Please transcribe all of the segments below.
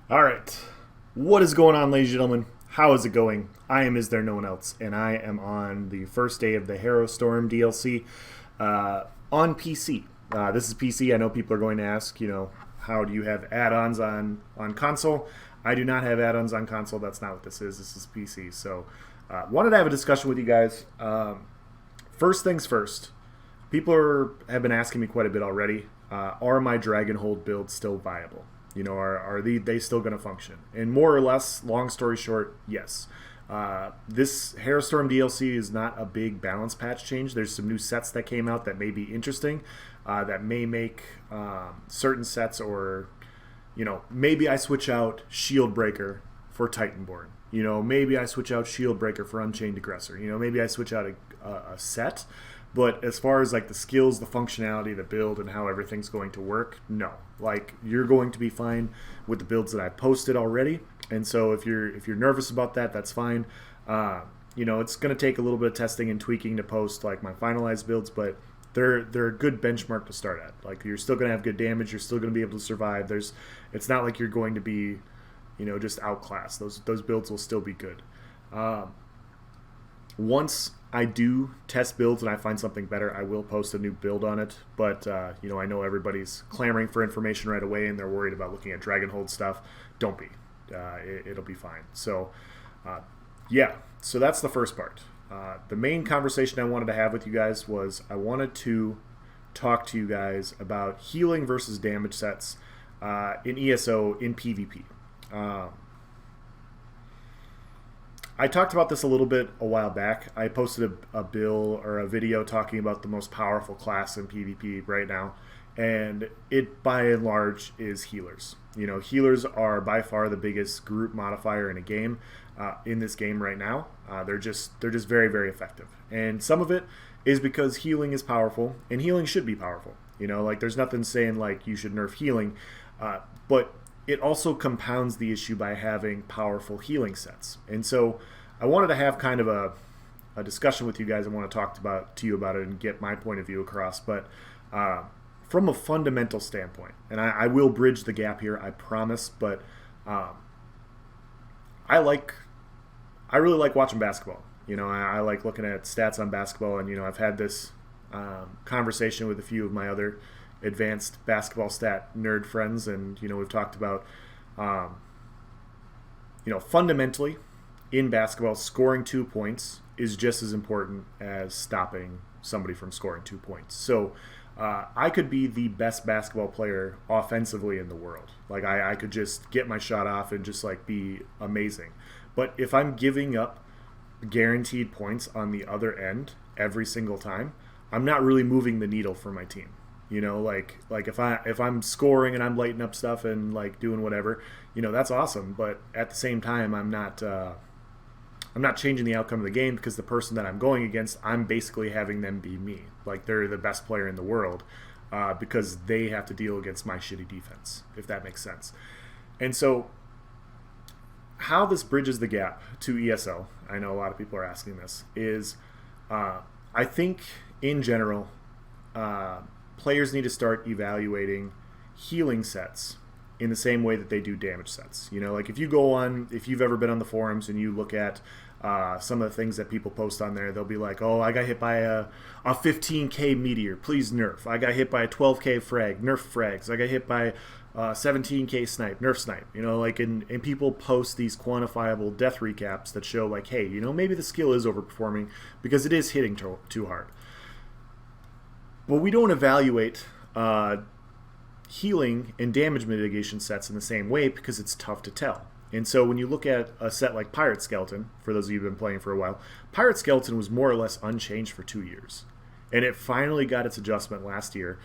All right. What is going on, ladies and gentlemen? How is it going? I am Is There No One Else, and I am on the first day of the Harrowstorm DLC on PC. This is PC. I know people are going to ask, how do you have add-ons on console? I do not have add-ons on console. That's not what this is. This is PC. So, wanted to have a discussion with you guys. First things first. Have been asking me quite a bit already. Are my Dragonhold builds still viable? Are they still going to function? And more or less, long story short, yes. This Harrowstorm DLC is not a big balance patch change. There's some new sets that came out that may be interesting, that may make certain sets, or maybe I switch out Shield Breaker for Titanborn. Maybe I switch out Shield Breaker for Unchained Aggressor. Maybe I switch out a set. But as far as like the skills, the functionality, the build, and how everything's going to work, no. Like, you're going to be fine with the builds that I posted already. And so if you're nervous about that, that's fine. It's going to take a little bit of testing and tweaking to post like my finalized builds, but they're a good benchmark to start at. Like, you're still going to have good damage. You're still going to be able to survive. It's not like you're going to be, just outclassed. Those builds will still be good. Once I do test builds and I find something better, I will post a new build on it. But, I know everybody's clamoring for information right away and they're worried about looking at Dragonhold stuff. Don't be. It'll be fine. So, so that's the first part. The main conversation I wanted to have with you guys was I wanted to talk to you guys about healing versus damage sets in ESO in PvP. I talked about this a little bit a while back. I posted a bill or a video talking about the most powerful class in PvP right now, and it by and large is healers. Healers are by far the biggest group modifier in a game, in this game right now. They're just very, very effective, and some of it is because healing is powerful, and healing should be powerful. There's nothing saying like you should nerf healing, but it also compounds the issue by having powerful healing sets. And so I wanted to have kind of a discussion with you guys. I want to talk to you about it and get my point of view across. But from a fundamental standpoint, and I will bridge the gap here, I promise, but I really like watching basketball. I like looking at stats on basketball, and I've had this conversation with a few of my other advanced basketball stat nerd friends, and we've talked about fundamentally in basketball, scoring 2 points is just as important as stopping somebody from scoring 2 points. So I could be the best basketball player offensively in the world. Like, I could just get my shot off and just like be amazing, but if I'm giving up guaranteed points on the other end every single time, I'm not really moving the needle for my team. Like if I'm scoring and I'm lighting up stuff and like doing whatever, that's awesome. But at the same time, I'm not changing the outcome of the game, because the person that I'm going against, I'm basically having them be me. Like, they're the best player in the world, because they have to deal against my shitty defense, if that makes sense. And so, how this bridges the gap to ESO, I know a lot of people are asking this, is I think in general, players need to start evaluating healing sets in the same way that they do damage sets. Like, if you've ever been on the forums and you look at some of the things that people post on there, they'll be like, oh, I got hit by a 15k meteor, please nerf. I got hit by a 12k frag, nerf frags. I got hit by 17k snipe, nerf snipe. And people post these quantifiable death recaps that show like, hey, maybe the skill is overperforming because it is hitting too hard. But we don't evaluate healing and damage mitigation sets in the same way, because it's tough to tell. And so when you look at a set like Pirate Skeleton, for those of you who've been playing for a while, Pirate Skeleton was more or less unchanged for 2 years. And it finally got its adjustment last year,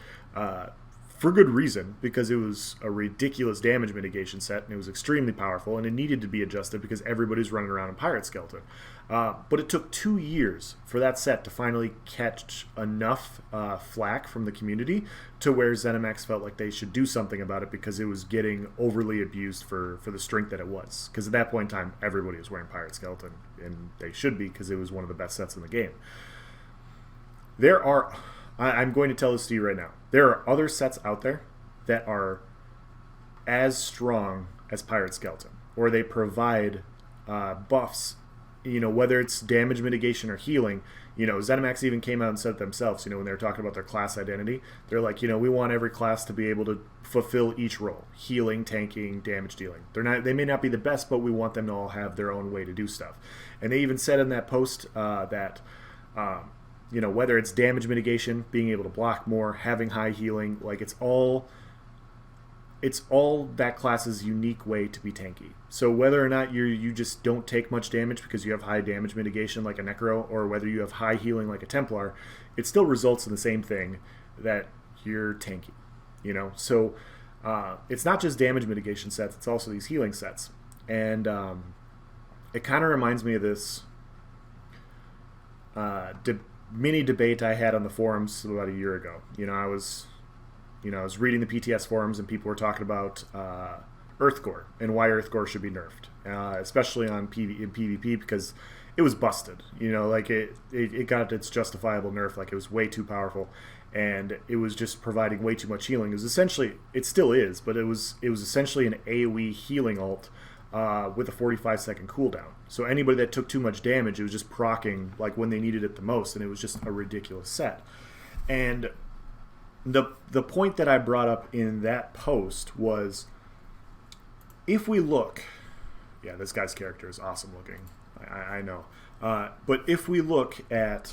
for good reason, because it was a ridiculous damage mitigation set, and it was extremely powerful, and it needed to be adjusted because everybody's running around in Pirate Skeleton. But it took 2 years for that set to finally catch enough flack from the community to where ZeniMax felt like they should do something about it, because it was getting overly abused for the strength that it was. Because at that point in time, everybody was wearing Pirate Skeleton, and they should be, because it was one of the best sets in the game. I'm going to tell this to you right now. There are other sets out there that are as strong as Pirate Skeleton, or they provide buffs, whether it's damage mitigation or healing. ZeniMax even came out and said it themselves, when they were talking about their class identity. They're like, we want every class to be able to fulfill each role: healing, tanking, damage dealing. They may not be the best, but we want them to all have their own way to do stuff. And they even said in that post that whether it's damage mitigation, being able to block more, having high healing, like it's all that class's unique way to be tanky. So whether or not you just don't take much damage because you have high damage mitigation like a Necro, or whether you have high healing like a Templar, it still results in the same thing, that you're tanky. So it's not just damage mitigation sets, it's also these healing sets. And it kind of reminds me of this mini debate I had on the forums about a year ago. I was reading the PTS forums, and people were talking about Earthgore and why Earthgore should be nerfed, especially in PvP, because it was busted. It got its justifiable nerf. Like, it was way too powerful, and it was just providing way too much healing. It was essentially, it still is, but it was essentially an AoE healing ult with a 45-second cooldown. So anybody that took too much damage, it was just proccing like when they needed it the most, and it was just a ridiculous set. And the point that I brought up in that post was, if we look, yeah, this guy's character is awesome looking, I know, but if we look at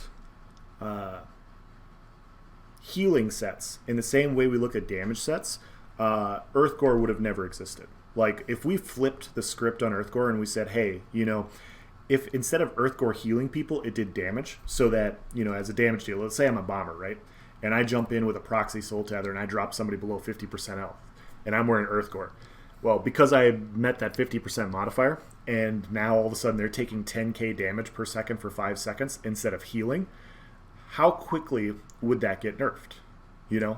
healing sets in the same way we look at damage sets, Earthgore would have never existed. Like, if we flipped the script on Earthgore and we said, hey, if instead of Earthgore healing people, it did damage, so that, as a damage dealer, let's say I'm a bomber, right? And I jump in with a proxy soul tether and I drop somebody below 50% health, and I'm wearing Earthgore. Well, because I met that 50% modifier, and now all of a sudden they're taking 10k damage per second for 5 seconds instead of healing, how quickly would that get nerfed?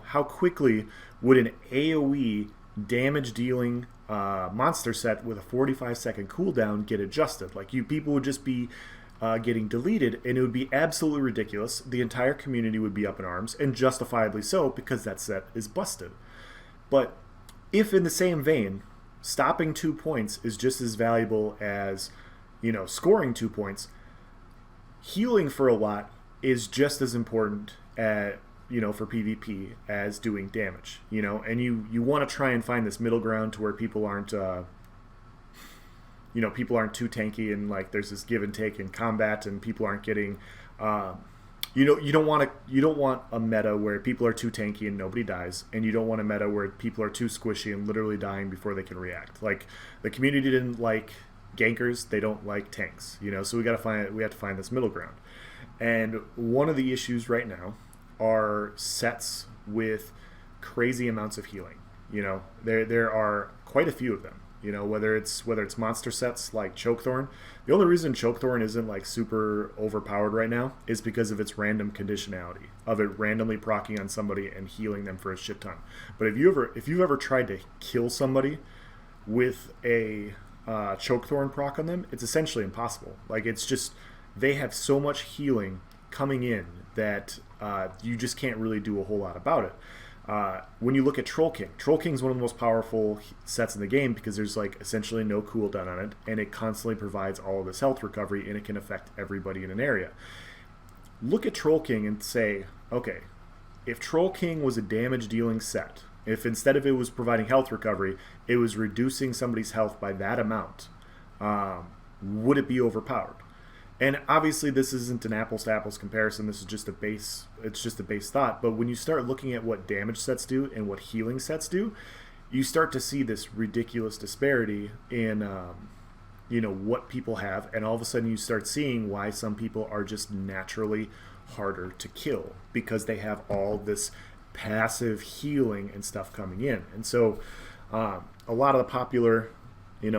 How quickly would an AoE damage dealing monster set with a 45-second cooldown get adjusted? Like, people would just be getting deleted, and it would be absolutely ridiculous. The entire community would be up in arms, and justifiably so, because that set is busted. But if in the same vein, stopping 2 points is just as valuable as, scoring 2 points, healing for a lot is just as important for PvP as doing damage, and you want to try and find this middle ground to where people aren't people aren't too tanky, and like there's this give and take in combat, and people aren't getting you don't want a meta where people are too tanky and nobody dies, and you don't want a meta where people are too squishy and literally dying before they can react. Like, the community didn't like gankers, they don't like tanks, so we have to find this middle ground. And one of the issues right now are sets with crazy amounts of healing. There are quite a few of them. Whether it's monster sets like Chokethorn. The only reason Chokethorn isn't like super overpowered right now is because of its random conditionality of it randomly proccing on somebody and healing them for a shit ton. But if you've ever tried to kill somebody with a Chokethorn proc on them, it's essentially impossible. Like, it's just, they have so much healing coming in that you just can't really do a whole lot about it. When you look at Troll King is one of the most powerful sets in the game, because there's like essentially no cooldown on it, and it constantly provides all of this health recovery, and it can affect everybody in an area. Look at Troll King and say, okay, if Troll King was a damage dealing set, if instead of it was providing health recovery, it was reducing somebody's health by that amount, would it be overpowered? And obviously this isn't an apples to apples comparison, this is just a base thought, but when you start looking at what damage sets do and what healing sets do, you start to see this ridiculous disparity in what people have, and all of a sudden you start seeing why some people are just naturally harder to kill, because they have all this passive healing and stuff coming in. And so a lot of the popular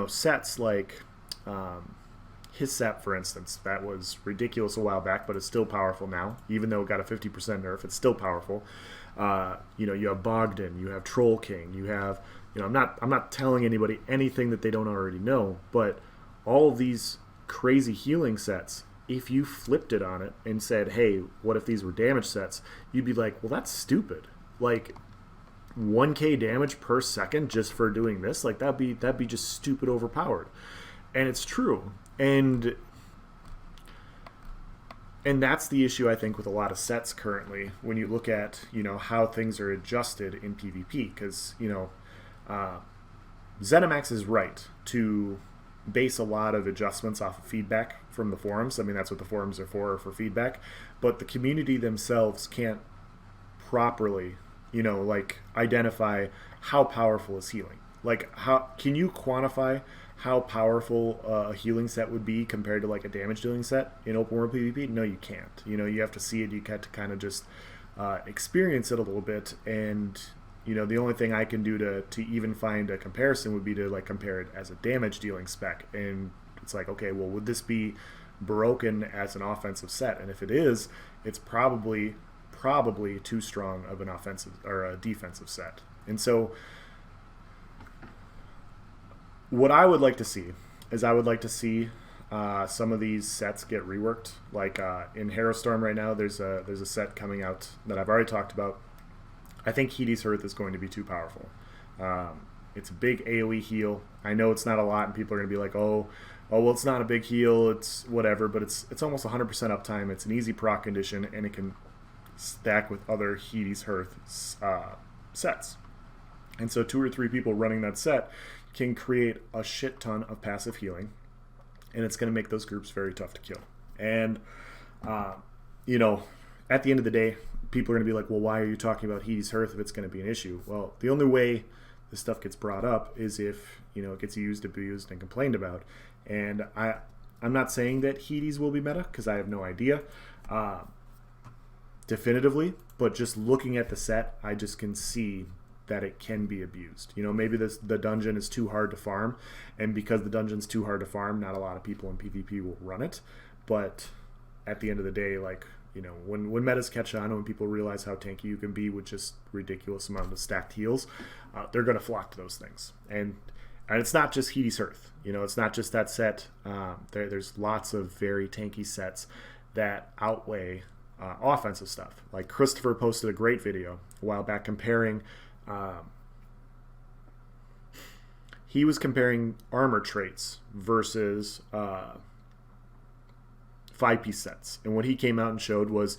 sets like his set, for instance, that was ridiculous a while back, but it's still powerful now. Even though it got a 50% nerf, it's still powerful. You have Bogdan, you have Troll King, you have, I'm not telling anybody anything that they don't already know, but all of these crazy healing sets, if you flipped it on it and said, hey, what if these were damage sets, you'd be like, well, that's stupid. Like, 1k damage per second just for doing this, like that'd be just stupid overpowered. And it's true. And that's the issue, I think, with a lot of sets currently when you look at, how things are adjusted in PvP. Because, ZeniMax is right to base a lot of adjustments off of feedback from the forums. I mean, that's what the forums are for feedback. But the community themselves can't properly, identify how powerful is healing. Like, how can you quantify how powerful a healing set would be compared to like a damage dealing set in open world PvP? No, you can't. You have to see it. You have to kind of just experience it a little bit. And the only thing I can do to even find a comparison would be to like compare it as a damage dealing spec. And it's like, okay, well, would this be broken as an offensive set? And if it is, it's probably too strong of an offensive or a defensive set. And so what I would like to see is some of these sets get reworked. Like in Harrowstorm right now, there's a set coming out that I've already talked about. I think Hades Hearth is going to be too powerful. It's a big AoE heal. I know it's not a lot, and people are going to be like, oh, well, it's not a big heal, it's whatever, but it's almost 100% uptime. It's an easy proc condition, and it can stack with other Hades Hearth sets. And so 2 or 3 people running that set can create a shit ton of passive healing, and it's going to make those groups very tough to kill. And, at the end of the day, people are going to be like, well, why are you talking about Hades Hearth if it's going to be an issue? Well, the only way this stuff gets brought up is if, it gets used, abused, and complained about. And I'm not saying that Hades will be meta, because I have no idea definitively, but just looking at the set, I just can see that it can be abused. Maybe the dungeon is too hard to farm, and because the dungeon's too hard to farm, not a lot of people in PvP will run it. But at the end of the day, like, when metas catch on, when people realize how tanky you can be with just ridiculous amount of stacked heals, they're going to flock to those things. And it's not just Hades Hearth. It's not just that set. There's lots of very tanky sets that outweigh offensive stuff. Like Christopher posted a great video a while back comparing. He was comparing armor traits versus 5-piece sets. And what he came out and showed was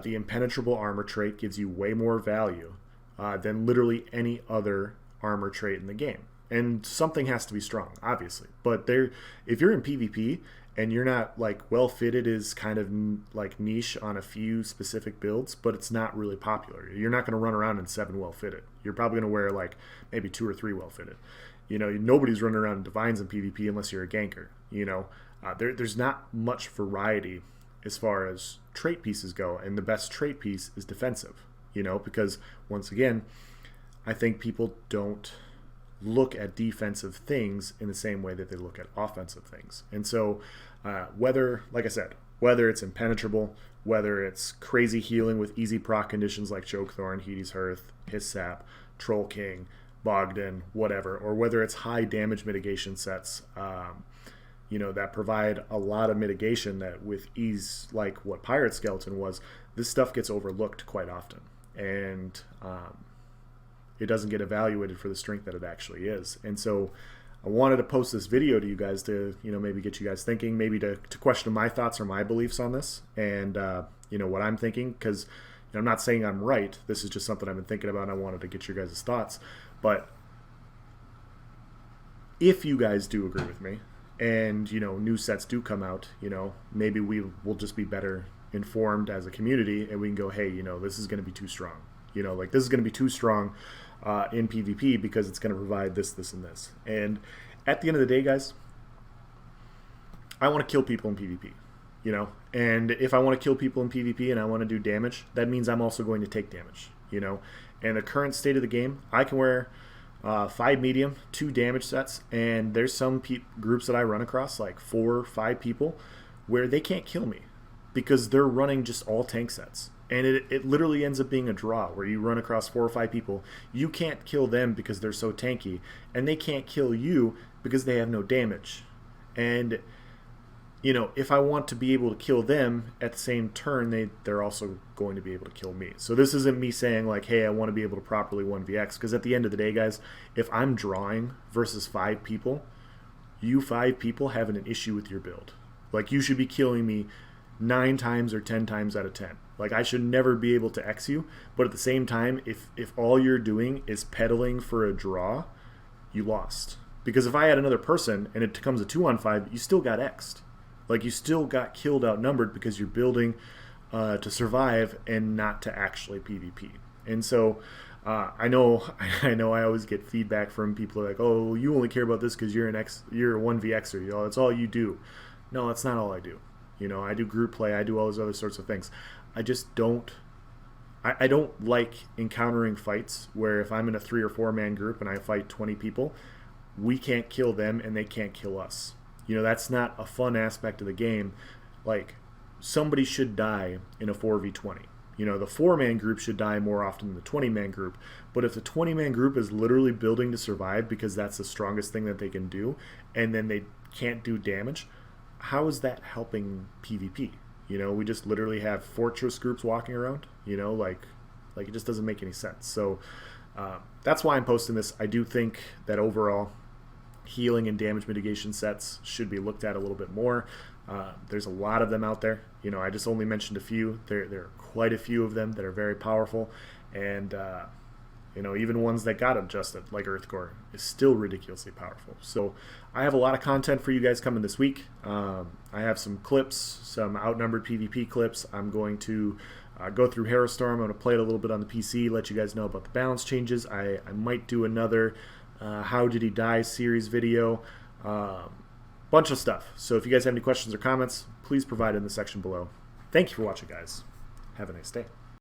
the impenetrable armor trait gives you way more value than literally any other armor trait in the game. And something has to be strong, obviously. But if you're in PvP and you're not like well fitted is kind of like niche on a few specific builds, but it's not really popular. You're not going to run around in 7 well fitted. You're probably going to wear like maybe 2 or 3 well fitted. Nobody's running around in divines in PvP unless you're a ganker. There's not much variety as far as trait pieces go, and the best trait piece is defensive. Because once again, I think people don't look at defensive things in the same way that they look at offensive things. And so whether it's impenetrable, whether it's crazy healing with easy proc conditions like Chokethorn, Hades Hearth, Hissap, Troll King, Bogdan, whatever, or whether it's high damage mitigation sets that provide a lot of mitigation that with ease, like what Pirate Skeleton was, this stuff gets overlooked quite often. And it doesn't get evaluated for the strength that it actually is. And so I wanted to post this video to you guys to, maybe get you guys thinking, maybe to question my thoughts or my beliefs on this and, what I'm thinking. Because I'm not saying I'm right. This is just something I've been thinking about, and I wanted to get your guys' thoughts. But if you guys do agree with me and, new sets do come out, maybe we will just be better informed as a community and we can go, hey, this is going to be too strong. This is going to be too strong in PvP because it's going to provide this, this, and this. And at the end of the day, guys, I want to kill people in PvP, And if I want to kill people in PvP and I want to do damage, that means I'm also going to take damage, And the current state of the game, I can wear 5 medium, 2 damage sets, and there's some groups that I run across, like 4 or 5 people, where they can't kill me because they're running just all tank sets. And it literally ends up being a draw where you run across 4 or 5 people. You can't kill them because they're so tanky, and they can't kill you because they have no damage. And if I want to be able to kill them at the same turn, they're also going to be able to kill me. So this isn't me saying like, hey, I want to be able to properly 1vx, because at the end of the day, guys, if I'm drawing versus 5 people, you 5 people having an issue with your build. Like, you should be killing me 9 times or 10 times out of 10. Like, I should never be able to X you, but at the same time, if all you're doing is pedaling for a draw, you lost. Because if I had another person and it becomes a 2-on-5, you still got X'd. Like, you still got killed outnumbered because you're building to survive and not to actually PvP. And so I know I always get feedback from people like, oh, you only care about this because you're a 1vxer. That's all you do. No, that's not all I do. I do group play. I do all those other sorts of things. I just don't. I don't like encountering fights where if I'm in a 3 or 4 man group and I fight 20 people, we can't kill them and they can't kill us. That's not a fun aspect of the game. Like, somebody should die in a 4v20. The 4-man group should die more often than the 20-man group. But if the 20-man group is literally building to survive because that's the strongest thing that they can do, and then they can't do damage, how is that helping PvP? We just literally have fortress groups walking around. Like it just doesn't make any sense. So that's why I'm posting this. I do think that overall, healing and damage mitigation sets should be looked at a little bit more. There's a lot of them out there. I just only mentioned a few. There are quite a few of them that are very powerful, and even ones that got adjusted, like Earthcore, is still ridiculously powerful. So I have a lot of content for you guys coming this week. I have some clips, some outnumbered PvP clips. I'm going to go through Harrowstorm. I'm going to play it a little bit on the PC, let you guys know about the balance changes. I might do another How Did He Die series video. Bunch of stuff. So if you guys have any questions or comments, please provide in the section below. Thank you for watching, guys. Have a nice day.